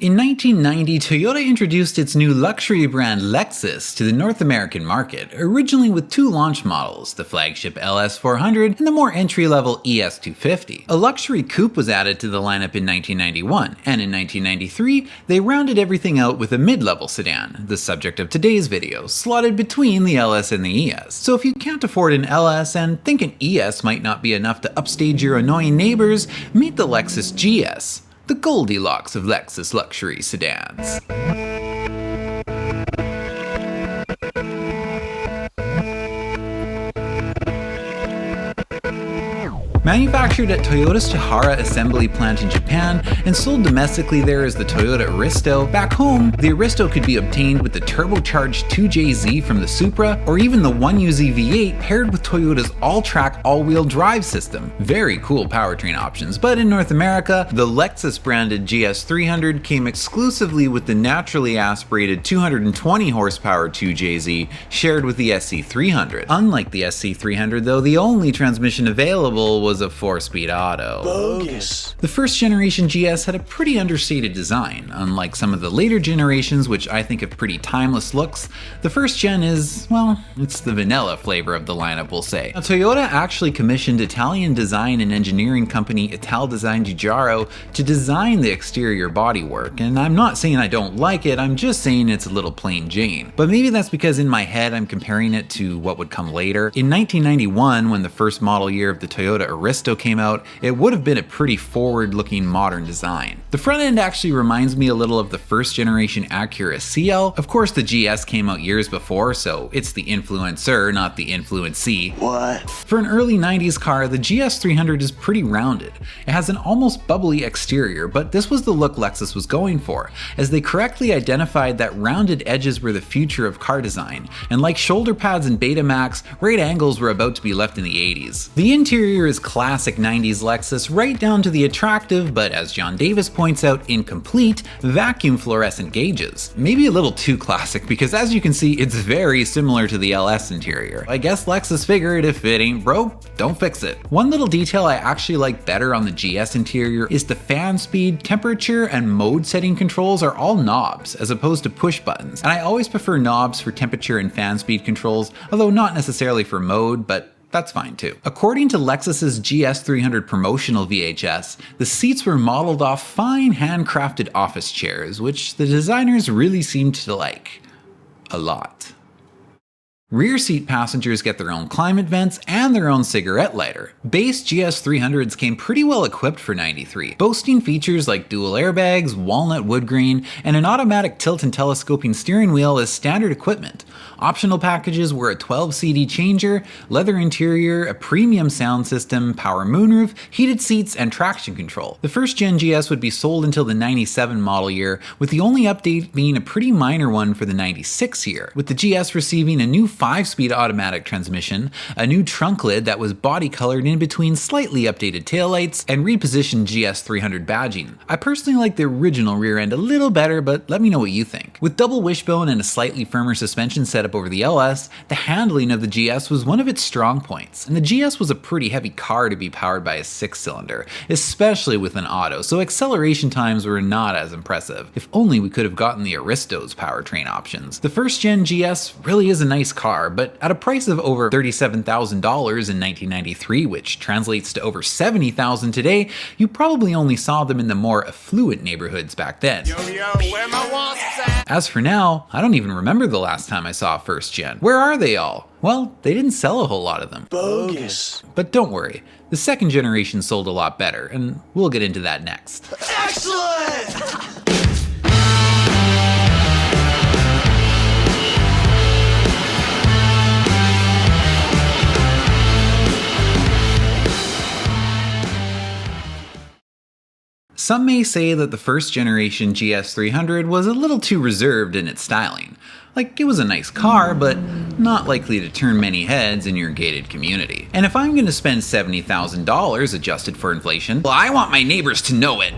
In 1990, Toyota introduced its new luxury brand Lexus to the North American market, originally with two launch models, the flagship LS400 and the more entry-level ES250. A luxury coupe was added to the lineup in 1991, and in 1993, they rounded everything out with a mid-level sedan, the subject of today's video, slotted between the LS and the ES. So if you can't afford an LS and think an ES might not be enough to upstage your annoying neighbors, meet the Lexus GS. The Goldilocks of Lexus luxury sedans. Manufactured at Toyota's Chihara assembly plant in Japan and sold domestically there as the Toyota Aristo, back home, the Aristo could be obtained with the turbocharged 2JZ from the Supra or even the 1UZ V8 paired with Toyota's all-track all-wheel drive system. Very cool powertrain options, but in North America, the Lexus branded GS300 came exclusively with the naturally aspirated 220 horsepower 2JZ shared with the SC300. Unlike the SC300 though, the only transmission available was a 4-speed auto. Bogus. The first generation GS had a pretty understated design. Unlike some of the later generations, which I think have pretty timeless looks, the first gen is, well, it's the vanilla flavor of the lineup, we'll say. Now, Toyota actually commissioned Italian design and engineering company Italdesign Giugiaro to design the exterior bodywork, and I'm not saying I don't like it, I'm just saying it's a little plain Jane. But maybe that's because in my head I'm comparing it to what would come later. In 1991, when the first model year of the Toyota Aristo came out, it would have been a pretty forward-looking modern design. The front end actually reminds me a little of the first generation Acura CL. Of course the GS came out years before, so it's the influencer, not the influencee. What? For an early 90s car, the GS300 is pretty rounded. It has an almost bubbly exterior, but this was the look Lexus was going for, as they correctly identified that rounded edges were the future of car design, and like shoulder pads and Betamax, right angles were about to be left in the 80s. The interior is classic 90s Lexus right down to the attractive, but as John Davis points out, incomplete, vacuum fluorescent gauges. Maybe a little too classic because as you can see, it's very similar to the LS interior. I guess Lexus figured if it ain't broke, don't fix it. One little detail I actually like better on the GS interior is the fan speed, temperature, and mode setting controls are all knobs as opposed to push buttons. And I always prefer knobs for temperature and fan speed controls, although not necessarily for mode, but that's fine too. According to Lexus's GS300 promotional VHS, the seats were modeled off fine handcrafted office chairs, which the designers really seemed to like. A lot. Rear seat passengers get their own climate vents and their own cigarette lighter. Base GS300s came pretty well equipped for 93, boasting features like dual airbags, walnut wood grain, and an automatic tilt and telescoping steering wheel as standard equipment. Optional packages were a 12 CD changer, leather interior, a premium sound system, power moonroof, heated seats, and traction control. The first gen GS would be sold until the 97 model year, with the only update being a pretty minor one for the 96 year, with the GS receiving a new 5-speed automatic transmission, a new trunk lid that was body colored in between slightly updated taillights, and repositioned GS300 badging. I personally like the original rear end a little better, but let me know what you think. With double wishbone and a slightly firmer suspension setup over the LS, the handling of the GS was one of its strong points, and the GS was a pretty heavy car to be powered by a 6-cylinder, especially with an auto, so acceleration times were not as impressive. If only we could have gotten the Aristo's powertrain options. The first gen GS really is a nice car, but at a price of over $37,000 in 1993, which translates to over $70,000 today, you probably only saw them in the more affluent neighborhoods back then. Yo, where my wasps at? As for now, I don't even remember the last time I saw a first gen. Where are they all? Well, they didn't sell a whole lot of them. Bogus. But don't worry, the second generation sold a lot better, and we'll get into that next. Excellent! Some may say that the first generation GS300 was a little too reserved in its styling. Like, it was a nice car, but not likely to turn many heads in your gated community. And if I'm gonna spend $70,000 adjusted for inflation, well, I want my neighbors to know it.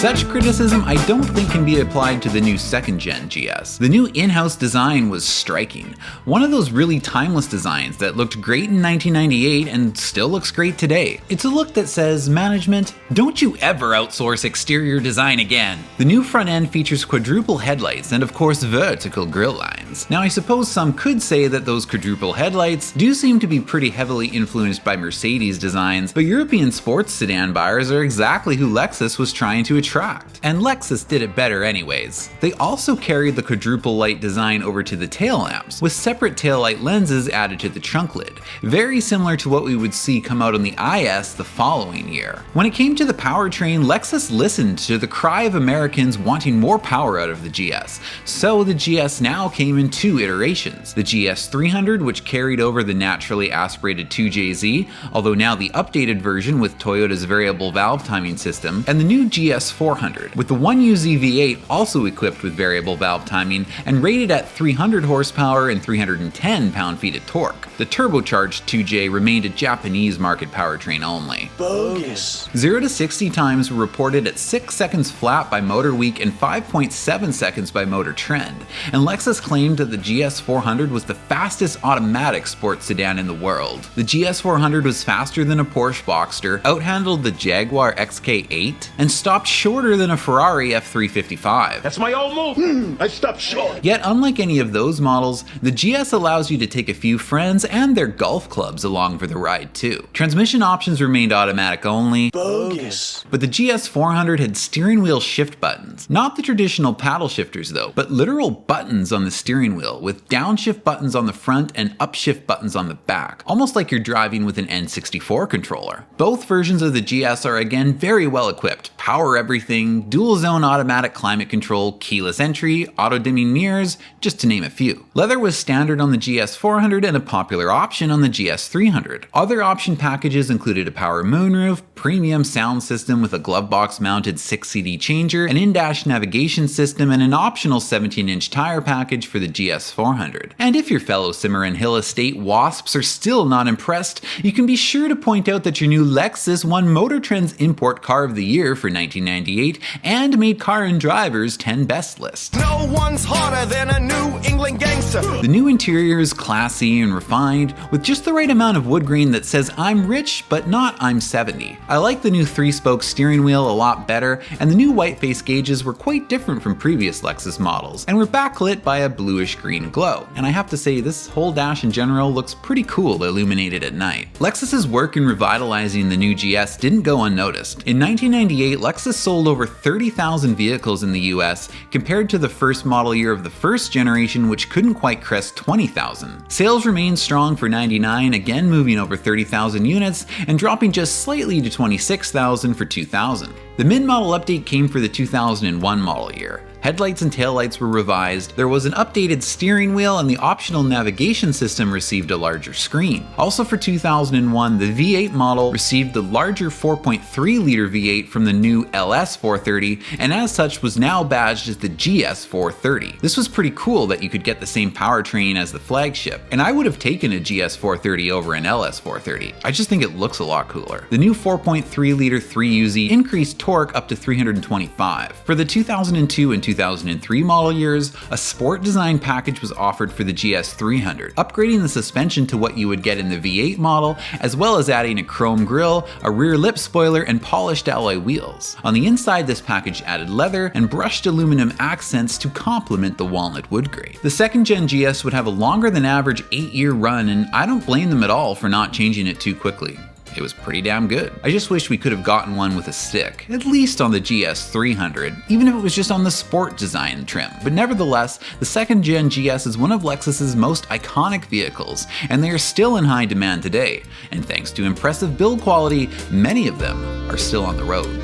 Such criticism I don't think can be applied to the new second-gen GS. The new in-house design was striking. One of those really timeless designs that looked great in 1998 and still looks great today. It's a look that says, management, don't you ever outsource exterior design again. The new front end features quadruple headlights and of course vertical grille lines. Now I suppose some could say that those quadruple headlights do seem to be pretty heavily influenced by Mercedes designs, but European sports sedan buyers are exactly who Lexus was trying to attract. And Lexus did it better anyways. They also carried the quadruple light design over to the tail lamps, with separate taillight lenses added to the trunk lid, very similar to what we would see come out on the IS the following year. When it came to the powertrain, Lexus listened to the cry of Americans wanting more power out of the GS, so the GS now came in two iterations. The GS 300, which carried over the naturally aspirated 2JZ, although now the updated version with Toyota's variable valve timing system, and the new GS 400, with the 1UZ V8 also equipped with variable valve timing and rated at 300 horsepower and 310 pound-feet of torque. The turbocharged 2J remained a Japanese market powertrain only. Bogus. 0 to 60 times were reported at 6 seconds flat by Motor Week and 5.7 seconds by Motor Trend, and Lexus claimed that the GS 400 was the fastest automatic sports sedan in the world. The GS 400 was faster than a Porsche Boxster, outhandled the Jaguar XK8, and stopped shorter than a Ferrari F355. That's my old move. I stopped short. Yet unlike any of those models, the GS allows you to take a few friends and their golf clubs along for the ride too. Transmission options remained automatic only. Bogus. But the GS 400 had steering wheel shift buttons. Not the traditional paddle shifters though, but literal buttons on the steering wheel, with downshift buttons on the front and upshift buttons on the back, almost like you're driving with an N64 controller. Both versions of the GS are again very well equipped. Power everything, dual zone automatic climate control, keyless entry, auto dimming mirrors, just to name a few. Leather was standard on the GS 400 and a popular option on the GS 300. Other option packages included a power moonroof, premium sound system with a glove box mounted 6CD changer, an in-dash navigation system, and an optional 17-inch tire package for the GS 400. And if your fellow Cimarron Hill Estate wasps are still not impressed, you can be sure to point out that your new Lexus won Motor Trend's Import Car of the Year for 1998 and made Car and Driver's 10 Best list. No one's harder than a New England gangster. The new interior is classy and refined, with just the right amount of wood grain that says I'm rich but not I'm 70. I like the new 3-spoke steering wheel a lot better, and the new white face gauges were quite different from previous Lexus models, and were backlit by a bluish green glow. And I have to say, this whole dash in general looks pretty cool illuminated at night. Lexus's work in revitalizing the new GS didn't go unnoticed. In 1998, Lexus sold over 30,000 vehicles in the US, compared to the first model year of the first generation, which couldn't quite crest 20,000. Sales remained strong for 99, again moving over 30,000 units, and dropping just slightly to 26,000 for 2000. The mid-model update came for the 2001 model year. Headlights and taillights were revised, there was an updated steering wheel, and the optional navigation system received a larger screen. Also for 2001, the V8 model received the larger 4.3-liter V8 from the new LS 430, and as such was now badged as the GS 430. This was pretty cool that you could get the same powertrain as the flagship, and I would have taken a GS 430 over an LS 430. I just think it looks a lot cooler. The new 4.3-liter 3UZ increased torque up to 325. For the 2002 and 2003 model years, a sport design package was offered for the GS 300, upgrading the suspension to what you would get in the V8 model, as well as adding a chrome grille, a rear lip spoiler, and polished alloy wheels. On the inside, this package added leather and brushed aluminum accents to complement the walnut wood grain. The second gen GS would have a longer than average 8-year run, and I don't blame them at all for not changing it too quickly. It was pretty damn good. I just wish we could have gotten one with a stick, at least on the GS 300, even if it was just on the sport design trim. But nevertheless, the second gen GS is one of Lexus's most iconic vehicles, and they are still in high demand today. And thanks to impressive build quality, many of them are still on the road.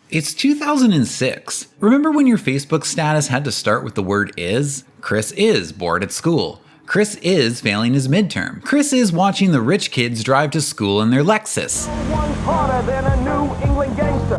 It's 2006. Remember when your Facebook status had to start with the word is? Chris is bored at school. Chris is failing his midterm. Chris is watching the rich kids drive to school in their Lexus.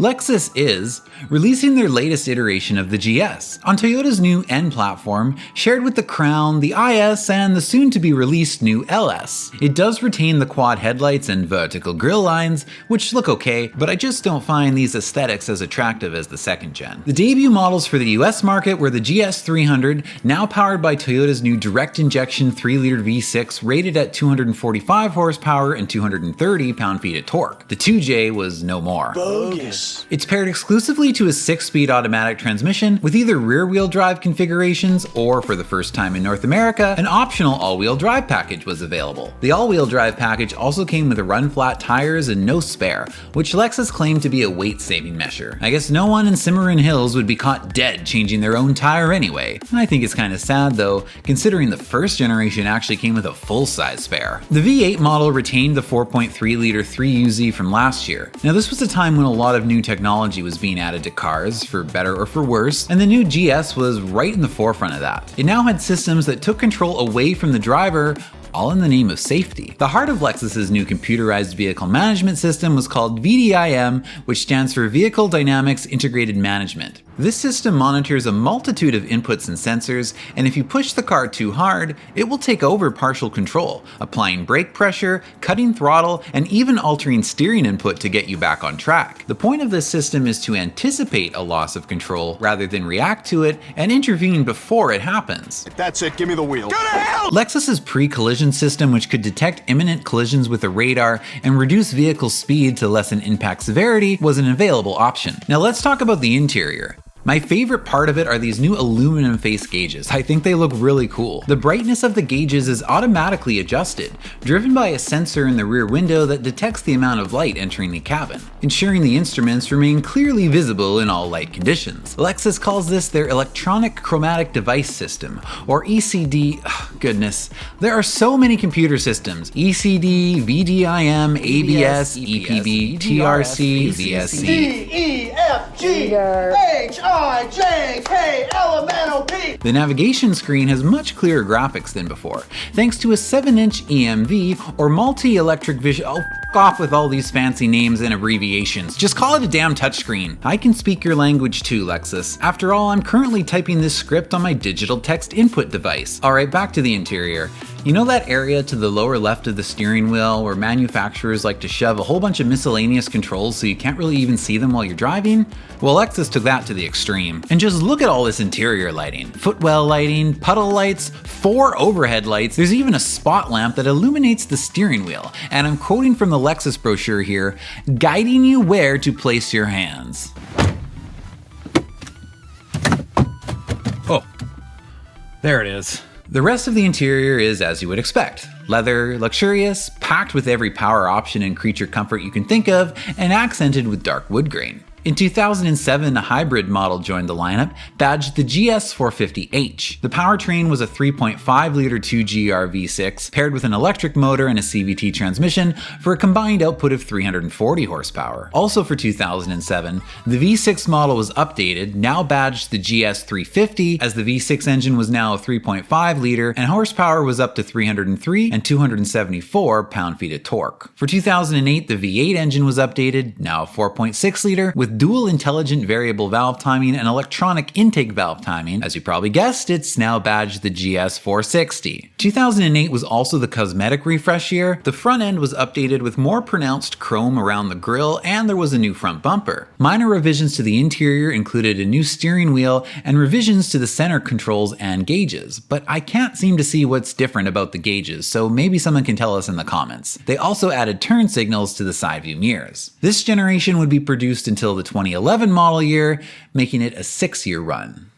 Lexus is releasing their latest iteration of the GS on Toyota's new N platform, shared with the Crown, the IS, and the soon-to-be-released new LS. It does retain the quad headlights and vertical grille lines, which look okay, but I just don't find these aesthetics as attractive as the second gen. The debut models for the US market were the GS 300, now powered by Toyota's new direct-injection 3-liter V6 rated at 245 horsepower and 230 pound-feet of torque. The 2J was no more. Bogus. It's paired exclusively to a 6-speed automatic transmission with either rear-wheel drive configurations or, for the first time in North America, an optional all-wheel drive package was available. The all-wheel drive package also came with run-flat tires and no spare, which Lexus claimed to be a weight-saving measure. I guess no one in Cimarron Hills would be caught dead changing their own tire anyway. I think it's kinda sad though, considering the first generation actually came with a full-size spare. The V8 model retained the 4.3-liter 3UZ from last year. Now this was a time when a lot of new technology was being added to cars, for better or for worse, and the new GS was right in the forefront of that. It now had systems that took control away from the driver, all in the name of safety. The heart of Lexus's new computerized vehicle management system was called VDIM, which stands for Vehicle Dynamics Integrated Management. This system monitors a multitude of inputs and sensors, and if you push the car too hard, it will take over partial control, applying brake pressure, cutting throttle, and even altering steering input to get you back on track. The point of this system is to anticipate a loss of control rather than react to it and intervene before it happens. That's it, give me the wheel. Go to hell! Lexus's pre-collision system, which could detect imminent collisions with a radar and reduce vehicle speed to lessen impact severity, was an available option. Now let's talk about the interior. My favorite part of it are these new aluminum face gauges. I think they look really cool. The brightness of the gauges is automatically adjusted, driven by a sensor in the rear window that detects the amount of light entering the cabin, ensuring the instruments remain clearly visible in all light conditions. Lexus calls this their Electronic Chromatic Device System, or ECD. Goodness, there are so many computer systems: ECD, VDIM, ABS, EPB, TRC, VSC. D-E-F-G-H-I-J-K-L-M-N-O-P. The navigation screen has much clearer graphics than before, thanks to a 7-inch EMV or multi-electric vision. Oh, f*** off with all these fancy names and abbreviations. Just call it a damn touchscreen. I can speak your language too, Lexus. After all, I'm currently typing this script on my digital text input device. Alright, back to the interior. You know that area to the lower left of the steering wheel where manufacturers like to shove a whole bunch of miscellaneous controls so you can't really even see them while you're driving? Well, Lexus took that to the extreme. And just look at all this interior lighting. Footwell lighting, puddle lights, 4 overhead lights, there's even a spot lamp that illuminates the steering wheel. And I'm quoting from the Lexus brochure here, guiding you where to place your hands. Oh, there it is. The rest of the interior is as you would expect. Leather, luxurious, packed with every power option and creature comfort you can think of, and accented with dark wood grain. In 2007, a hybrid model joined the lineup, badged the GS 450H. The powertrain was a 3.5-liter 2GR V6 paired with an electric motor and a CVT transmission for a combined output of 340 horsepower. Also for 2007, the V6 model was updated, now badged the GS 350, as the V6 engine was now a 3.5-liter and horsepower was up to 303 and 274 pound-feet of torque. For 2008, the V8 engine was updated, now a 4.6-liter with dual intelligent variable valve timing and electronic intake valve timing. As you probably guessed, it's now badged the GS 460. 2008 was also the cosmetic refresh year. The front end was updated with more pronounced chrome around the grille, and there was a new front bumper. Minor revisions to the interior included a new steering wheel and revisions to the center controls and gauges, but I can't seem to see what's different about the gauges, so maybe someone can tell us in the comments. They also added turn signals to the side view mirrors. This generation would be produced until the 2011 model year, making it a 6-year run.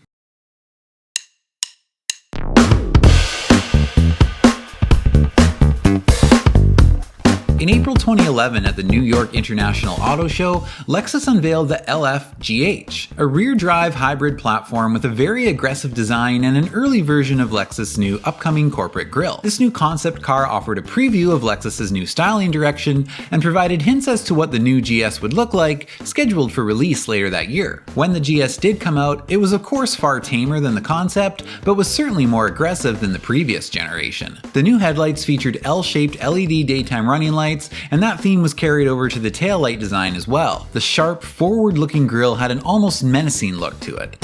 In April 2011 at the New York International Auto Show, Lexus unveiled the LF GH, a rear-drive hybrid platform with a very aggressive design and an early version of Lexus' new upcoming corporate grille. This new concept car offered a preview of Lexus' new styling direction and provided hints as to what the new GS would look like, scheduled for release later that year. When the GS did come out, it was of course far tamer than the concept, but was certainly more aggressive than the previous generation. The new headlights featured L-shaped LED daytime running lights lights, and that theme was carried over to the taillight design as well. The sharp, forward-looking grille had an almost menacing look to it.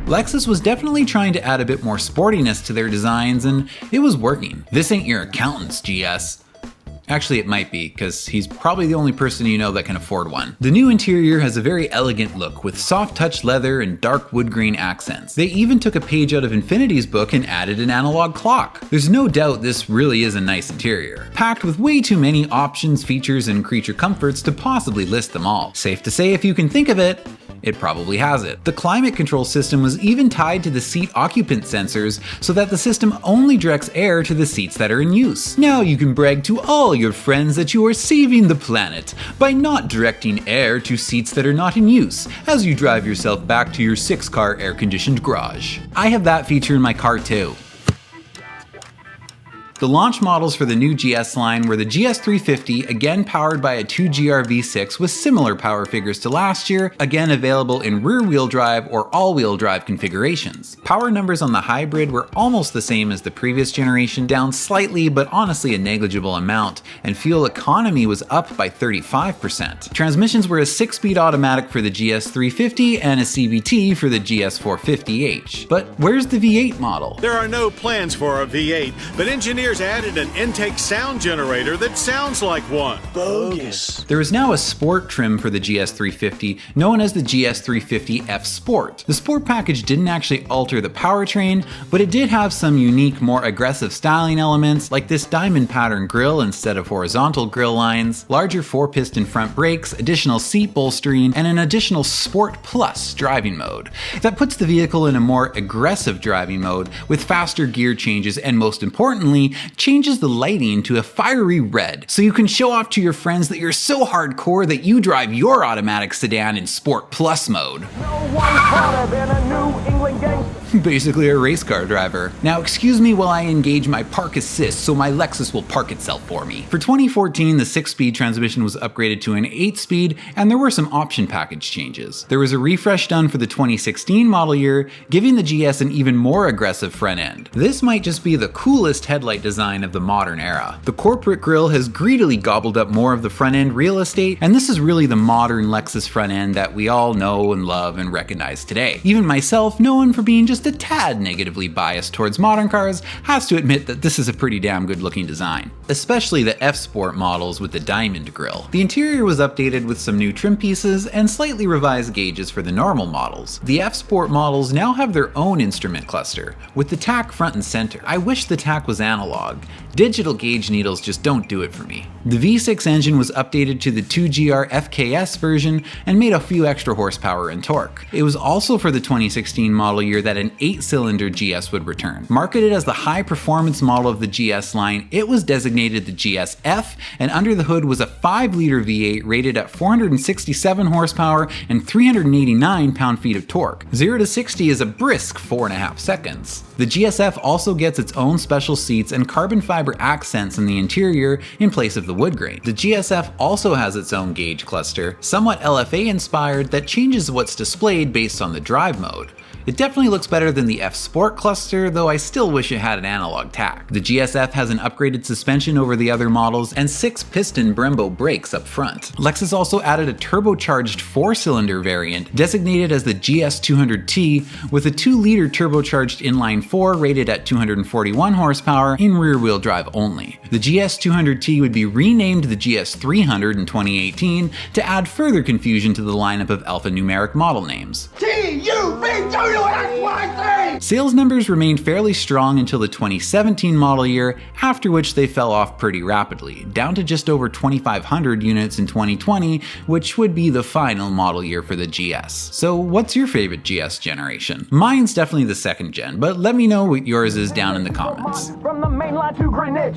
Lexus was definitely trying to add a bit more sportiness to their designs, and it was working. This ain't your accountant's GS. Actually, it might be, because he's probably the only person you know that can afford one. The new interior has a very elegant look with soft touch leather and dark wood grain accents. They even took a page out of Infinity's book and added an analog clock. There's no doubt this really is a nice interior, packed with way too many options, features, and creature comforts to possibly list them all. Safe to say, if you can think of it, it probably has it. The climate control system was even tied to the seat occupant sensors so that the system only directs air to the seats that are in use. Now you can brag to all your friends that you are saving the planet by not directing air to seats that are not in use as you drive yourself back to your 6-car air-conditioned garage. I have that feature in my car too. The launch models for the new GS line were the GS350, again powered by a 2GR V6 with similar power figures to last year, again available in rear-wheel drive or all-wheel drive configurations. Power numbers on the hybrid were almost the same as the previous generation, down slightly but honestly a negligible amount, and fuel economy was up by 35%. Transmissions were a 6-speed automatic for the GS350 and a CVT for the GS450H. But where's the V8 model? There are no plans for a V8, but engineers added an intake sound generator that sounds like one. Bogus. There is now a sport trim for the GS350, known as the GS350F Sport. The Sport package didn't actually alter the powertrain, but it did have some unique, more aggressive styling elements, like this diamond pattern grille instead of horizontal grille lines, larger 4-piston front brakes, additional seat bolstering, and an additional Sport Plus driving mode. That puts the vehicle in a more aggressive driving mode, with faster gear changes, and most importantly, changes the lighting to a fiery red, so you can show off to your friends that you're so hardcore that you drive your automatic sedan in Sport Plus mode. Basically a race car driver. Now excuse me while I engage my park assist so my Lexus will park itself for me. For 2014, the 6-speed transmission was upgraded to an 8-speed, and there were some option package changes. There was a refresh done for the 2016 model year, giving the GS an even more aggressive front end. This might just be the coolest headlight design of the modern era. The corporate grille has greedily gobbled up more of the front end real estate, and this is really the modern Lexus front end that we all know and love and recognize today. Even myself, known for being just a tad negatively biased towards modern cars, has to admit that this is a pretty damn good looking design. Especially the F Sport models with the diamond grille. The interior was updated with some new trim pieces and slightly revised gauges for the normal models. The F Sport models now have their own instrument cluster, with the tach front and center. I wish the tach was analog. Digital gauge needles just don't do it for me. The V6 engine was updated to the 2GR FKS version and made a few extra horsepower and torque. It was also for the 2016 model year that an 8-cylinder GS would return. Marketed as the high-performance model of the GS line, it was designated the GS-F, and under the hood was a 5-liter V8 rated at 467 horsepower and 389 pound-feet of torque. 0 to 60 is a brisk 4.5 seconds. The GS-F also gets its own special seats and carbon fiber accents in the interior in place of the wood grain. The GS-F also has its own gauge cluster, somewhat LFA inspired, that changes what's displayed based on the drive mode. It definitely looks better than the F Sport cluster, though I still wish it had an analog tach. The GS-F has an upgraded suspension over the other models and 6-piston Brembo brakes up front. Lexus also added a turbocharged 4-cylinder variant designated as the GS200T with a 2-liter turbocharged inline-4 rated at 241 horsepower in rear-wheel drive only. The GS200T would be renamed the GS300 in 2018 to add further confusion to the lineup of alphanumeric model names. Sales numbers remained fairly strong until the 2017 model year, after which they fell off pretty rapidly, down to just over 2,500 units in 2020, which would be the final model year for the GS. So what's your favorite GS generation? Mine's definitely the 2nd gen, but let me know what yours is down in the comments. From the main line to Greenwich.